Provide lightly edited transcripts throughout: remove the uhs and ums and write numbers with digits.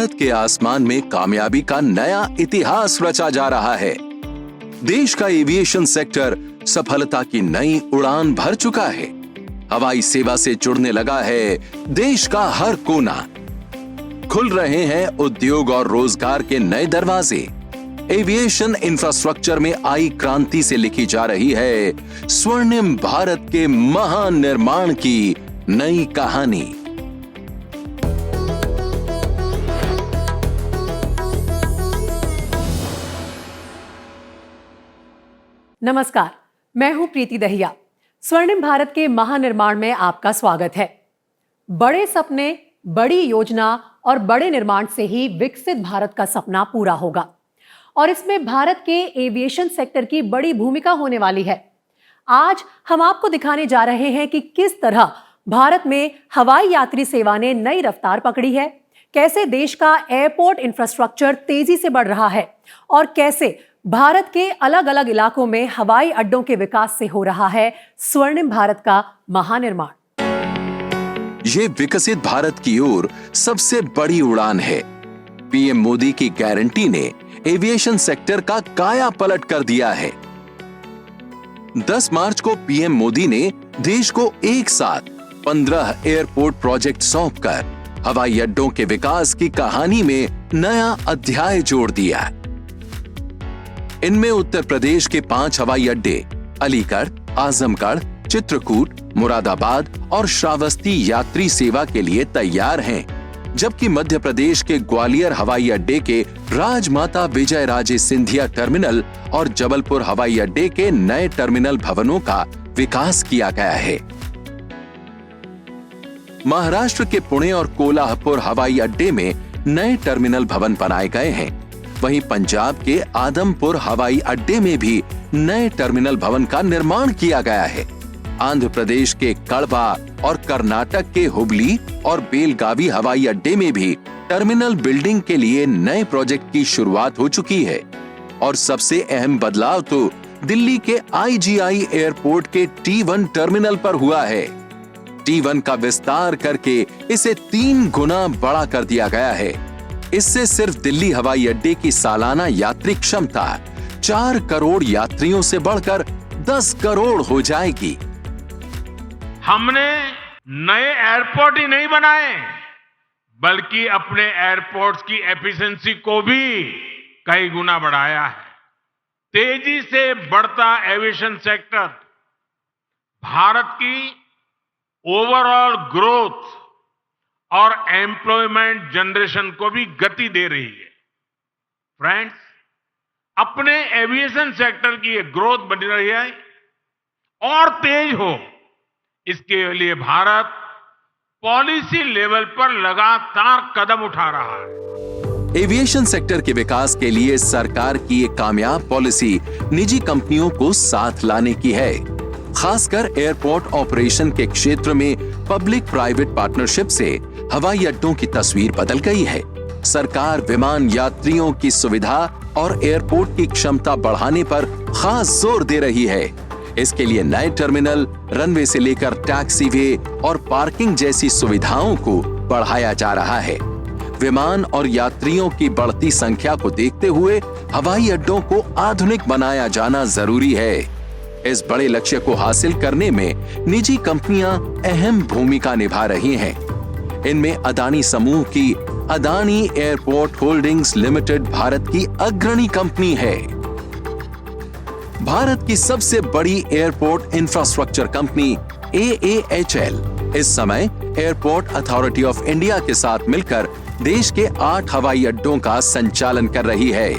भारत के आसमान में कामयाबी का नया इतिहास रचा जा रहा है। देश का एविएशन सेक्टर सफलता की नई उड़ान भर चुका है। हवाई सेवा से जुड़ने लगा है देश का हर कोना। खुल रहे हैं उद्योग और रोजगार के नए दरवाजे। एविएशन इंफ्रास्ट्रक्चर में आई क्रांति से लिखी जा रही है स्वर्णिम भारत के महान निर्माण की नई कहानी। नमस्कार, मैं हूं प्रीति दहिया। स्वर्णिम भारत के महानिर्माण में आपका स्वागत है। बड़े सपने, बड़ी योजना और बड़े निर्माण से ही विकसित भारत का सपना पूरा होगा और इसमें भारत के एविएशन सेक्टर की बड़ी भूमिका होने वाली है। आज हम आपको दिखाने जा रहे हैं कि किस तरह भारत में हवाई यात्री सेवा ने नई रफ्तार पकड़ी है, कैसे देश का एयरपोर्ट इंफ्रास्ट्रक्चर तेजी से बढ़ रहा है और कैसे भारत के अलग अलग इलाकों में हवाई अड्डों के विकास से हो रहा है स्वर्णिम भारत का महानिर्माण। ये विकसित भारत की ओर सबसे बड़ी उड़ान है। पीएम मोदी की गारंटी ने एविएशन सेक्टर का काया पलट कर दिया है। 10 मार्च को पीएम मोदी ने देश को एक साथ 15 एयरपोर्ट प्रोजेक्ट सौंपकर हवाई अड्डों के विकास की कहानी में नया अध्याय जोड़ दिया। इनमें उत्तर प्रदेश के 5 हवाई अड्डे अलीगढ़, आजमगढ़, चित्रकूट, मुरादाबाद और श्रावस्ती यात्री सेवा के लिए तैयार हैं, जबकि मध्य प्रदेश के ग्वालियर हवाई अड्डे के राजमाता विजयराजे सिंधिया टर्मिनल और जबलपुर हवाई अड्डे के नए टर्मिनल भवनों का विकास किया गया है। महाराष्ट्र के पुणे और कोल्हापुर हवाई अड्डे में नए टर्मिनल भवन बनाए गए हैं। वहीं पंजाब के आदमपुर हवाई अड्डे में भी नए टर्मिनल भवन का निर्माण किया गया है। आंध्र प्रदेश के कड़बा और कर्नाटक के हुबली और बेलगावी हवाई अड्डे में भी टर्मिनल बिल्डिंग के लिए नए प्रोजेक्ट की शुरुआत हो चुकी है। और सबसे अहम बदलाव तो दिल्ली के आईजीआई एयरपोर्ट के T1 टर्मिनल पर हुआ है। T1 का विस्तार करके इसे 3 गुना बड़ा कर दिया गया है। इससे सिर्फ दिल्ली हवाई अड्डे की सालाना यात्री क्षमता 4 करोड़ यात्रियों से बढ़कर 10 करोड़ हो जाएगी। हमने नए एयरपोर्ट ही नहीं बनाए, बल्कि अपने एयरपोर्ट्स की एफिशिएंसी को भी कई गुना बढ़ाया है। तेजी से बढ़ता एविएशन सेक्टर भारत की ओवरऑल ग्रोथ और एम्प्लॉयमेंट जनरेशन को भी गति दे रही है। फ्रेंड्स, अपने एविएशन सेक्टर की ये ग्रोथ बनी रही है और तेज हो, इसके लिए भारत पॉलिसी लेवल पर लगातार कदम उठा रहा है। एविएशन सेक्टर के विकास के लिए सरकार की एक कामयाब पॉलिसी निजी कंपनियों को साथ लाने की है। खासकर एयरपोर्ट ऑपरेशन के क्षेत्र में पब्लिक प्राइवेट पार्टनरशिप से हवाई अड्डों की तस्वीर बदल गई है। सरकार विमान यात्रियों की सुविधा और एयरपोर्ट की क्षमता बढ़ाने पर खास जोर दे रही है। इसके लिए नए टर्मिनल, रनवे से लेकर टैक्सीवे और पार्किंग जैसी सुविधाओं को बढ़ाया जा रहा है। विमान और यात्रियों की बढ़ती संख्या को देखते हुए हवाई अड्डों को आधुनिक बनाया जाना जरूरी है। इस बड़े लक्ष्य को हासिल करने में निजी कंपनियां अहम भूमिका निभा रही हैं। इनमें अदानी समूह की Adani airport holdings limited Bharat की अग्रणी कंपनी है। भारत की सबसे बड़ी एयरपोर्ट इंफ्रास्ट्रक्चर कंपनी AAHL इस समय एयरपोर्ट अथॉरिटी ऑफ इंडिया के साथ मिलकर देश के 8 हवाई अड्डों का संचालन कर रही है,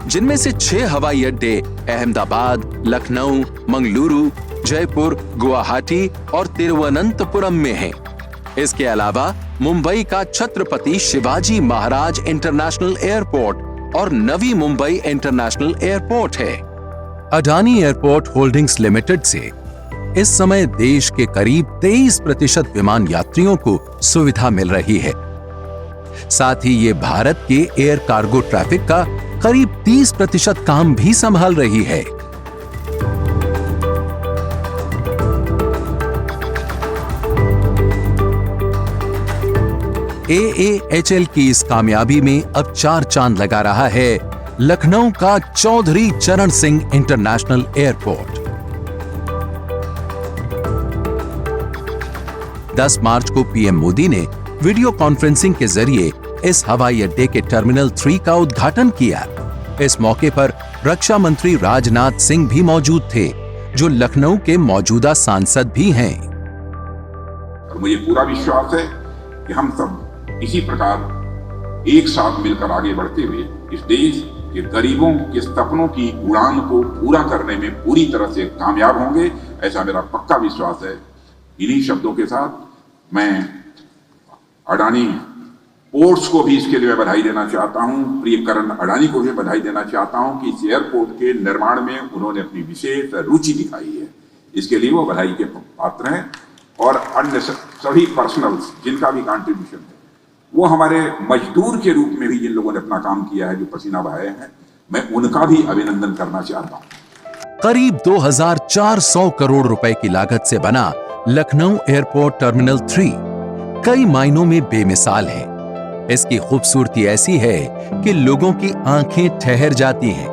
जिनमें से 6 हवाई अड्डे अहमदाबाद, लखनऊ, मंगलुरु, जयपुर, गुवाहाटी और तिरुवनंतपुरम में हैं। इसके अलावा मुंबई का छत्रपति शिवाजी महाराज इंटरनेशनल एयरपोर्ट और नवी मुंबई इंटरनेशनल एयरपोर्ट है। अडानी एयरपोर्ट होल्डिंग्स लिमिटेड से इस समय देश के करीब 23% विमान यात्रियों को सुविधा मिल रही है। साथ ही ये भारत के एयर कार्गो ट्रैफिक का करीब 30% काम भी संभाल रही है। AAHL की इस कामयाबी में अब 4 चांद लगा रहा है लखनऊ का चौधरी चरण सिंह इंटरनेशनल एयरपोर्ट। 10 मार्च को पीएम मोदी ने वीडियो कॉन्फ्रेंसिंग के जरिए इस हवाई अड्डे के टर्मिनल 3 का उद्घाटन किया। इस मौके पर रक्षा मंत्री राजनाथ सिंह भी मौजूद थे, जो लखनऊ के मौजूदा सांसद भी हैं। और मुझे पूरा विश्वास है कि हम सब इसी प्रकार एक साथ मिलकर आगे बढ़ते हुए इस देश के गरीबों के सपनों की उड़ान को पूरा करने में पूरी तरह से कामयाब होंगे, ऐसा मेरा पक्का विश्वास है। इन्हीं शब्दों के साथ मैं अडानी पोर्ट्स को भी इसके लिए बधाई देना चाहता हूं, प्रिय करण अडानी को भी बधाई देना चाहता हूं कि इस एयरपोर्ट के निर्माण में उन्होंने अपनी विशेष रुचि दिखाई है। इसके लिए वो बधाई के पात्र हैं। और अन्य सभी पर्सनल्स जिनका भी कंट्रीब्यूशन है, वो हमारे मजदूर के रूप में भी जिन लोगों ने अपना काम किया है, जो पसीना बहाया है, मैं उनका भी अभिनंदन करना चाहता हूं। करीब 2400 करोड़ रुपए की लागत से बना लखनऊ एयरपोर्ट टर्मिनल 3 कई मायनों में बेमिसाल है। इसकी खूबसूरती ऐसी है कि लोगों की आंखें ठहर जाती हैं।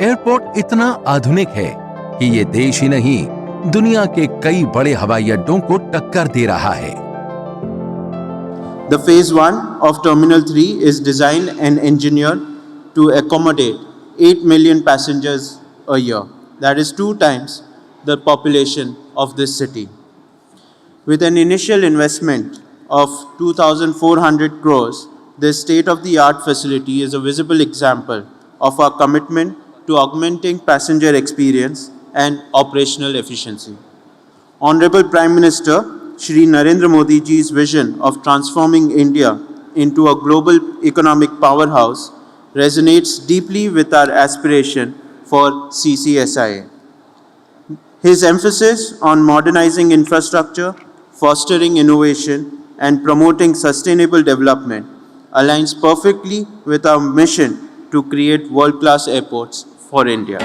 एयरपोर्ट इतना आधुनिक है कि ये देश ही नहीं, दुनिया के कई बड़े हवाई अड्डों को टक्कर दे रहा है। The phase 1 of Terminal 3 is designed and engineered to accommodate 8 million passengers a year. That is 2 times the population of this city. With an initial investment of 2,400 crores, this state-of-the-art facility is a visible example of our commitment to augmenting passenger experience and operational efficiency. Honorable Prime Minister Shri Narendra Modi ji's vision of transforming India into a global economic powerhouse resonates deeply with our aspiration for CCSIA. His emphasis on modernizing infrastructure, fostering innovation, and promoting sustainable development aligns perfectly with our mission to create world-class airports for India.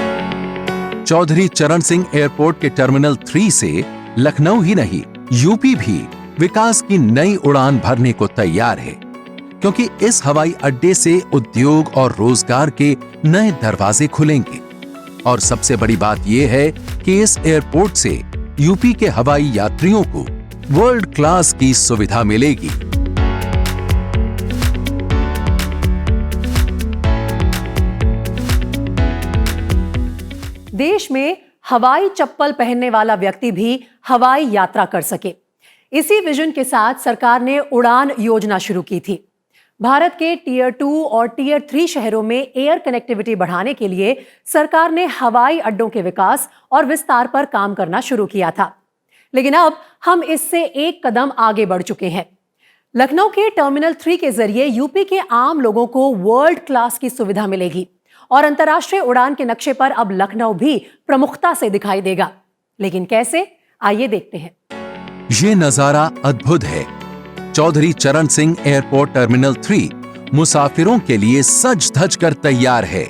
Chaudhary चरण Singh airport के terminal 3 से लखनऊ ही नहीं, UP भी विकास की नई उड़ान भरने को तैयार है, क्योंकि इस हवाई अड्डे से उद्योग और रोजगार के नए दरवाजे खुलेंगे। और सबसे बड़ी बात यह है कि इस एयरपोर्ट से यूपी के हवाई यात्रियों को वर्ल्ड क्लास की सुविधा मिलेगी। देश में हवाई चप्पल पहनने वाला व्यक्ति भी हवाई यात्रा कर सके, इसी विजन के साथ सरकार ने उड़ान योजना शुरू की थी। भारत के टियर 2 और टियर 3 शहरों में एयर कनेक्टिविटी बढ़ाने के लिए सरकार ने हवाई अड्डों के विकास और विस्तार पर काम करना शुरू किया था। लेकिन अब हम इससे एक कदम आगे बढ़ चुके हैं। लखनऊ के टर्मिनल 3 के जरिए यूपी के आम लोगों को वर्ल्ड क्लास की सुविधा मिलेगी और अंतर्राष्ट्रीय उड़ान के नक्शे पर अब लखनऊ भी प्रमुखता से दिखाई देगा। लेकिन कैसे, आइए देखते हैं। ये नजारा अद्भुत है। चौधरी चरण सिंह एयरपोर्ट टर्मिनल 3 मुसाफिरों के लिए सज धज कर तैयार है।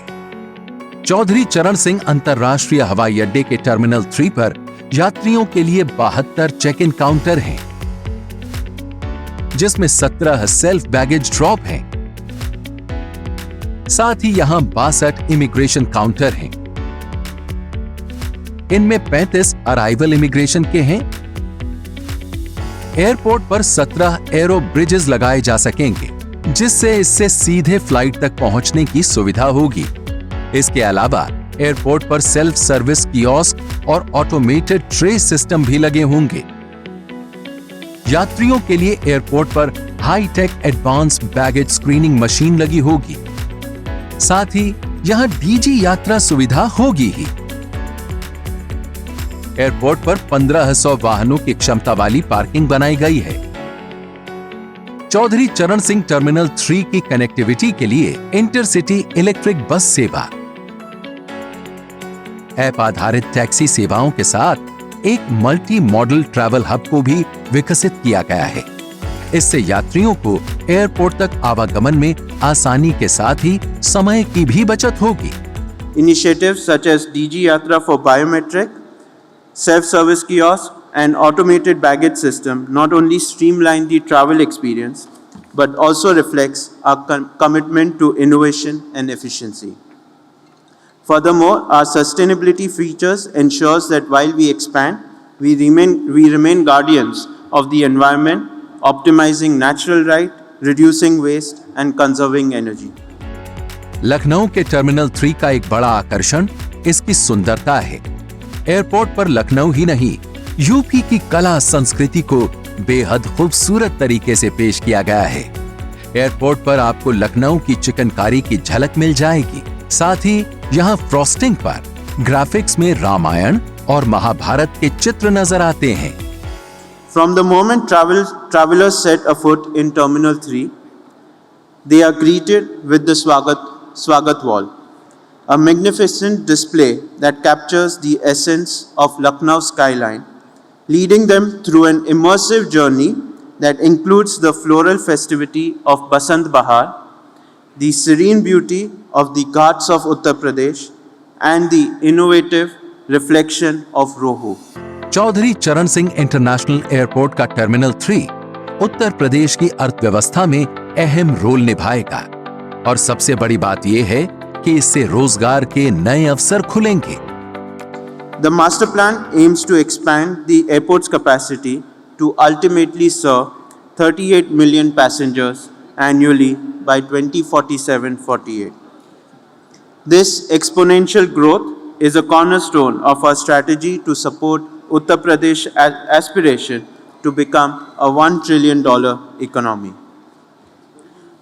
चौधरी चरण सिंह अंतर्राष्ट्रीय हवाई अड्डे के टर्मिनल 3 पर यात्रियों के लिए 72 चेक इन काउंटर हैं, जिसमें 17 सेल्फ बैगेज ड्रॉप हैं। साथ ही यहां 62 इमिग्रेशन काउंटर हैं। इनमें 35 अराइवल इमिग्रेशन के हैं। एयरपोर्ट पर 17 एरो ब्रिजेस लगाए जा सकेंगे, जिससे इससे सीधे फ्लाइट तक पहुंचने की सुविधा होगी। इसके अलावा एयरपोर्ट पर सेल्फ सर्विस कियोस्क और ऑटोमेटेड ट्रे सिस्टम भी लगे होंगे। यात्रियों के लिए एयरपोर्ट पर hi tech advance baggage screening machine लगी होगी। साथ ही यहां डीजी यात्रा सुविधा होगी ही। एयरपोर्ट पर 1500 वाहनों की क्षमता वाली पार्किंग बनाई गई है। चौधरी चरण सिंह टर्मिनल 3 की कनेक्टिविटी के लिए इंटरसिटी इलेक्ट्रिक बस सेवा, ऐप आधारित टैक्सी सेवाओं के साथ एक मल्टी मॉडल ट्रैवल हब को भी विकसित किया गया है। इससे यात्रियों को एयरपोर्ट तक आवागमन में आसानी के साथ ही समय की भी बचत होगी। Initiatives such as DG Yatra for biometric, self-service kiosk and automated baggage system not only streamline the travel experience but also reflects our commitment to innovation and efficiency. Furthermore, our sustainability features ensures that while we expand, we remain guardians of the environment, optimizing natural right, reducing waste and conserving energy. Lucknow के terminal 3 का एक बड़ा आकर्षण इसकी सुंदरता है। Airport पर लखनऊ ही नहीं, यूपी की कला संस्कृति को बेहद खूबसूरत तरीके से पेश किया गया है। एयरपोर्ट पर आपको लखनऊ की चिकनकारी की झलक मिल जाएगी। साथ ही यहाँ फ्रॉस्टिंग पर ग्राफिक्स में रामायण और महाभारत के चित्र नजर आते हैं। From the moment travelers set a foot in Terminal 3, they are greeted with the Swagat Wall, a magnificent display that captures the essence of Lucknow skyline, leading them through an immersive journey that includes the floral festivity of Basant Bahar, the serene beauty of the Ghats of Uttar Pradesh, and the innovative reflection of Rohu. Chaudhary चरण Singh international airport का terminal 3 Uttar Pradesh की अर्थव्यवस्था में अहम role निभाएगा और सबसे बड़ी बात यह है कि इससे रोजगार के नए अवसर खुलेंगे। The master plan aims to expand the airport's capacity to ultimately serve 38 million passengers annually by 2047-48. This exponential growth is a cornerstone of our strategy to support Uttar Pradesh aspiration to become a $1 trillion economy.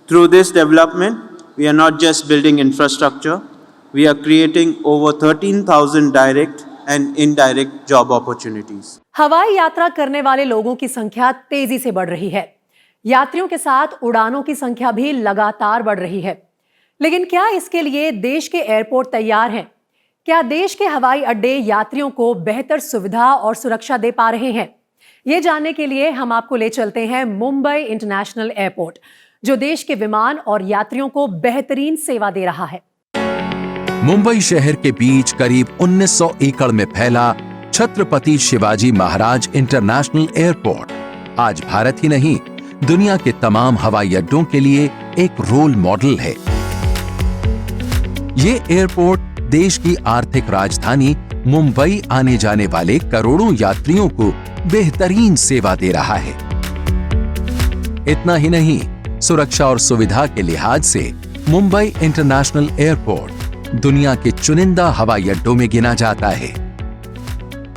Through this development, we are not just building infrastructure, we are creating over 13,000 direct and indirect job opportunities. हवाई यात्रा करने वाले लोगों की संख्या तेजी से बढ़ रही है। यात्रियों के साथ उड़ानों की संख्या भी लगातार बढ़ रही है। लेकिन क्या इसके लिए देश के एयरपोर्ट तैयार हैं? क्या देश के हवाई अड्डे यात्रियों को बेहतर सुविधा और सुरक्षा दे पा रहे हैं? ये जानने के लिए हम आपको ले चलते हैं मुंबई इंटरनेशनल एयरपोर्ट, जो देश के विमान और यात्रियों को बेहतरीन सेवा दे रहा है। मुंबई शहर के बीच करीब 1900 एकड़ में फैला छत्रपति शिवाजी महाराज इंटरनेशनल एयरपोर्ट आज भारत ही नहीं, दुनिया के तमाम हवाई अड्डों के लिए एक रोल मॉडल है। ये एयरपोर्ट देश की आर्थिक राजधानी मुंबई आने जाने वाले करोड़ों यात्रियों को बेहतरीन सेवा दे रहा है। इतना ही नहीं, सुरक्षा और सुविधा के लिहाज से मुंबई इंटरनेशनल एयरपोर्ट दुनिया के चुनिंदा हवाई अड्डों में गिना जाता है।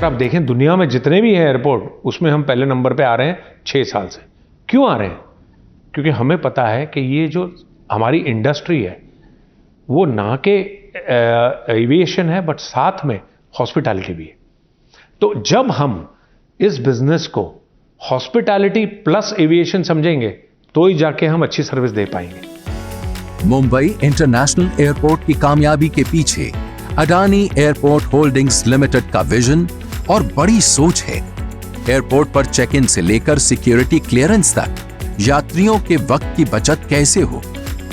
आप देखें दुनिया में जितने भी हैं एयरपोर्ट, उसमें हम पहले नंबर पे आ रहे हैं 6 साल से। क्यों आ रहे हैं? क्योंकि हमें पता है कि ये जो हमारी इंडस्ट्री है वो ना के एविएशन है, बट साथ में हॉस्पिटैलिटी भी है। तो जब हम इस बिजनेस को हॉस्पिटैलिटी प्लस एविएशन समझेंगे तो ही जाके हम अच्छी सर्विस दे पाएंगे। मुंबई इंटरनेशनल एयरपोर्ट की कामयाबी के पीछे अडानी एयरपोर्ट होल्डिंग्स लिमिटेड का विजन और बड़ी सोच है। एयरपोर्ट पर चेक इन से लेकर सिक्योरिटी क्लियरेंस तक यात्रियों के वक्त की बचत कैसे हो,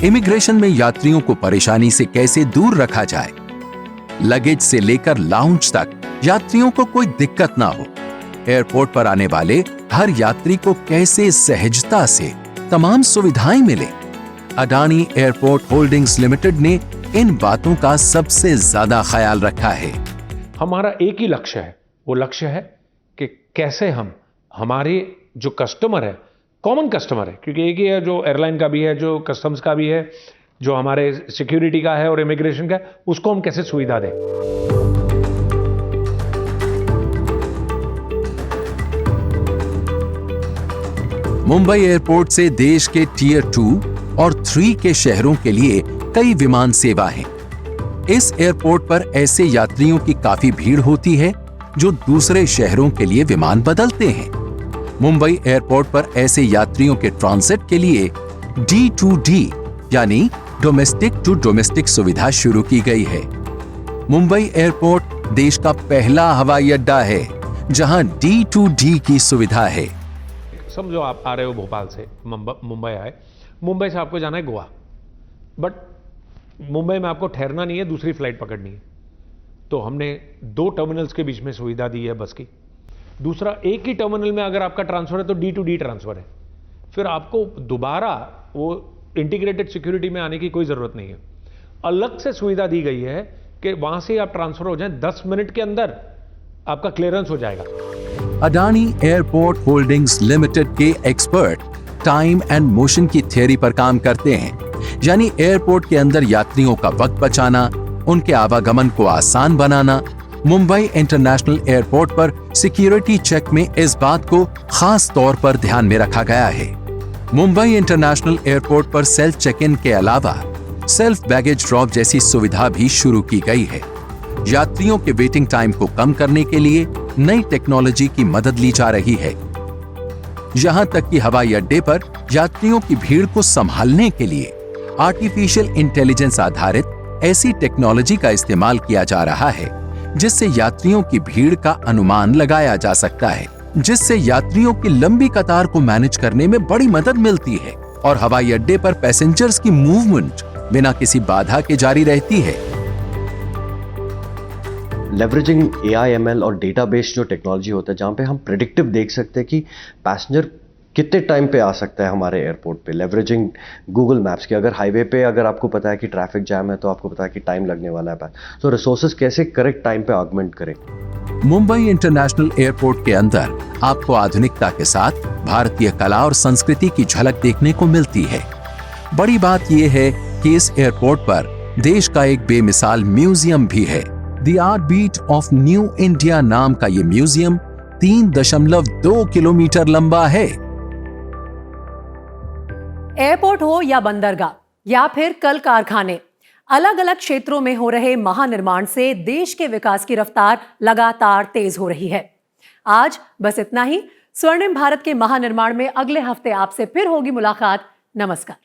इमिग्रेशन में यात्रियों को परेशानी से कैसे दूर रखा जाए, लगेज से लेकर लाउंज तक यात्रियों को कोई दिक्कत ना हो, एयरपोर्ट पर आने वाले हर यात्री को कैसे सहजता से तमाम सुविधाएं मिले। अडानी एयरपोर्ट होल्डिंग्स लिमिटेड ने इन बातों का सबसे ज्यादा ख्याल रखा है। हमारा एक ही लक्ष्य है, वो लक्ष्य है कि कैसे हम हमारे जो कस्टमर है, कॉमन कस्टमर है, क्योंकि एक ही है जो एयरलाइन का भी है, जो कस्टम्स का भी है, जो हमारे सिक्योरिटी का है और इमिग्रेशन का है, उसको हम कैसे सुविधा दें। मुंबई एयरपोर्ट से देश के टियर 2 और 3 के शहरों के लिए कई विमान सेवा हैं। इस एयरपोर्ट पर ऐसे यात्रियों की काफी भीड़ होती है जो दूसरे शहरों के लिए विमान बदलते हैं। मुंबई एयरपोर्ट पर ऐसे यात्रियों के ट्रांजिट के लिए D2D यानी डोमेस्टिक टू डोमेस्टिक सुविधा शुरू की गई है। मुंबई एयरपोर्ट देश का पहला हवाई अड्डा है जहां D2D की सुविधा है। समझो आप आ रहे हो भोपाल से मुंबई आए, मुंबई से आपको जाना है गोवा, बट मुंबई में आपको ठहरना नहीं है, दूसरी फ्लाइट पकड़नी है। तो हमने 2 टर्मिनल्स के बीच में सुविधा दी है बस की। दूसरा, एक ही टर्मिनल में अगर आपका ट्रांसफर है तो D2D ट्रांसफर है। फिर आपको दोबारा वो इंटीग्रेटेड सिक्योरिटी में आने की कोई ज़रूरत नहीं है। अलग से सुविधा दी गई है कि वहां से आप ट्रांसफर हो जाएं, 10 मिनट के अंदर आपका क्लियरेंस हो जाएगा। अडानी एयरपोर्ट होल्डिंग्स लिमिटेड के एक्सपर्ट टाइम एंड मोशन की थ्योरी पर काम करते हैं, यानी एयरपोर्ट के अंदर यात्रियों का वक्त बचाना, उनके आवागमन को आसान बनाना। मुंबई इंटरनेशनल एयरपोर्ट पर सिक्योरिटी चेक में इस बात को खास तौर पर ध्यान में रखा गया है। मुंबई इंटरनेशनल एयरपोर्ट पर सेल्फ चेक इन के अलावा सेल्फ बैगेज ड्रॉप जैसी सुविधा भी शुरू की गई है। यात्रियों के वेटिंग टाइम को कम करने के लिए नई टेक्नोलॉजी की मदद ली जा रही है। यहां तक कि हवाई अड्डे पर यात्रियों की भीड़ को संभालने के लिए आर्टिफिशियल इंटेलिजेंस आधारित ऐसी टेक्नोलॉजी का इस्तेमाल किया जा रहा है जिससे यात्रियों की भीड़ का अनुमान लगाया जा सकता है, जिससे यात्रियों की लंबी कतार को मैनेज करने में बड़ी मदद मिलती है और हवाई अड्डे पर पैसेंजर्स की मूवमेंट बिना किसी बाधा के जारी रहती है। लेवरेजिंग AI ML और डेटाबेस जो टेक्नोलॉजी होता है, जहाँ पे हम प्रेडिक्टिव देख सकते हैं कि पैसेंजर कितने टाइम पे आ सकता है हमारे एयरपोर्ट पे, लेवरेजिंग गूगल मैप्स की। अगर हाईवे पे अगर आपको पता है कि ट्रैफिक जैम है तो आपको पता है कि टाइम लगने वाला है, तो रिसोर्सेज कैसे करेक्ट टाइम पे ऑगमेंट करें। मुंबई इंटरनेशनल एयरपोर्ट के अंदर आपको आधुनिकता के साथ भारतीय कला और संस्कृति की झलक देखने को मिलती है। बड़ी बात यह है कि इस एयरपोर्ट पर देश का एक बेमिसाल म्यूजियम भी है। The art beat of new India नाम का ये म्यूजियम 3.2 किलोमीटर लंबा है। एयरपोर्ट हो या बंदरगाह या फिर कल कारखाने, अलग अलग क्षेत्रों में हो रहे महानिर्माण से देश के विकास की रफ्तार लगातार तेज हो रही है। आज बस इतना ही। स्वर्णिम भारत के महानिर्माण में अगले हफ्ते आपसे फिर होगी मुलाकात। नमस्कार।